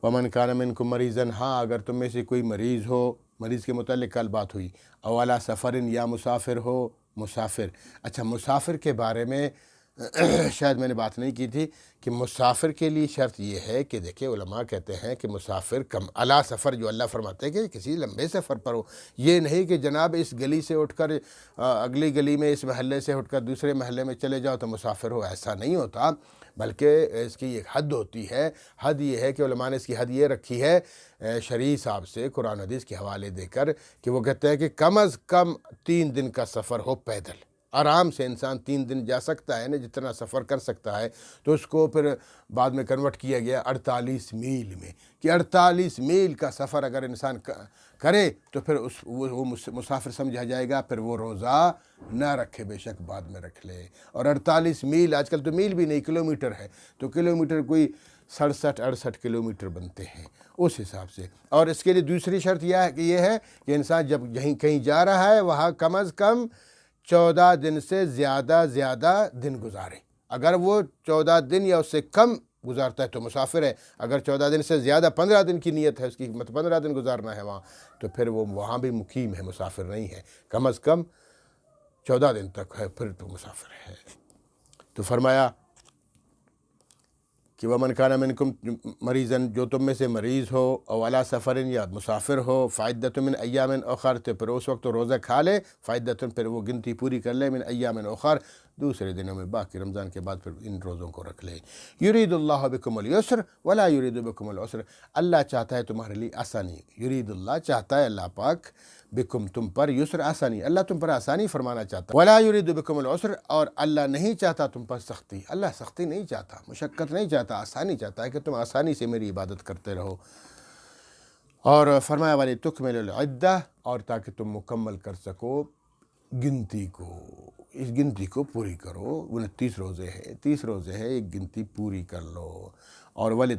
वमन कान मिनकुम मरीज़न, हाँ अगर तुम में से कोई मरीज़ हो, मरीज़ के मुतालिक कल बात हुई, अवला सफ़रिन, या मुसाफिर हो, मुसाफिर। अच्छा, मुसाफिर के बारे में शायद मैंने बात नहीं की थी कि मुसाफिर के लिए शर्त ये है कि देखिए उलमा कहते हैं कि मुसाफिर कम अला सफ़र, जो अल्लाह फरमाते हैं कि किसी लंबे सफ़र पर हो। ये नहीं कि जनाब इस गली से उठकर अगली गली में, इस महल्ले से उठकर दूसरे महल्ले में चले जाओ तो मुसाफिर हो, ऐसा नहीं होता। बल्कि इसकी एक हद होती है। हद ये है कि उलमा ने इसकी हद ये रखी है शरीय साहब से कुरान हदीस के हवाले देकर, कि वो कहते हैं कि कम अज़ कम 3 दिन का सफ़र हो पैदल। आराम से इंसान 3 दिन जा सकता है ना, जितना सफ़र कर सकता है। तो उसको फिर बाद में कन्वर्ट किया गया 48 मील में, कि 48 मील का सफ़र अगर इंसान करे तो फिर वो मुसाफिर समझा जाएगा। फिर वो रोज़ा ना रखे, बेशक बाद में रख ले। और 48 मील, आजकल तो मील भी नहीं किलोमीटर है, तो किलोमीटर कोई 67-68 किलोमीटर बनते हैं उस हिसाब से। और इसके लिए दूसरी शर्त यह है कि इंसान जब कहीं जा रहा है वहाँ कम अज़ कम 14 दिन से ज़्यादा दिन गुजारे। अगर वो 14 दिन या उससे कम गुजारता है तो मुसाफिर है। अगर 14 दिन से ज़्यादा 15 दिन की नीयत है उसकी, मतलब 15 दिन गुजारना है वहाँ, तो फिर वो वहाँ भी मुकीम है, मुसाफिर नहीं है। कम अज़ कम 14 दिन तक है, फिर तो मुसाफिर है। तो फरमाया कि वमन कान मिनकुम मरीज़न, जो तुम में से मरीज़ हो, अवला सफ़रिन, या मुसाफिर हो, फ़ाइदतुन मिन अय्यामिन उख़र, तो फिर उस वक्त तो रोज़ा खा ले, फ़ाइदतुन फिर वो गिनती पूरी कर ले, मिन अय्यामिन उख़र, दूसरे दिनों में, बाकी रमज़ान के बाद फिर इन रोज़ों को रख ले। युरीदुल्लाहु बिकुमुल युस्र वला युरीदु बिकुमुल उसर, अल्लाह चाहता है तुम्हारे लिए आसानी। युरीदुल्लाह, चाहता है अल्लाह पाक, बिकुम तुम पर, युस्र आसानी, अल्लाह तुम पर आसानी फरमाना चाहता है। वला युरीदु बिकुमुल उसर, और अल्लाह नहीं चाहता तुम पर सख्ती। अल्लाह सख्ती नहीं चाहता, मुशक्क़त नहीं चाहता, आसानी चाहता है कि तुम आसानी से मेरी इबादत करते रहो। और फरमाया वाली तुकमिलुल इद्दा, और ताकि तुम मुकम्मल कर सको गिनती को, इस गिनती को पूरी करो। 29 रोज़े हैं, 30 रोज़े हैं, एक गिनती पूरी कर लो। और वाले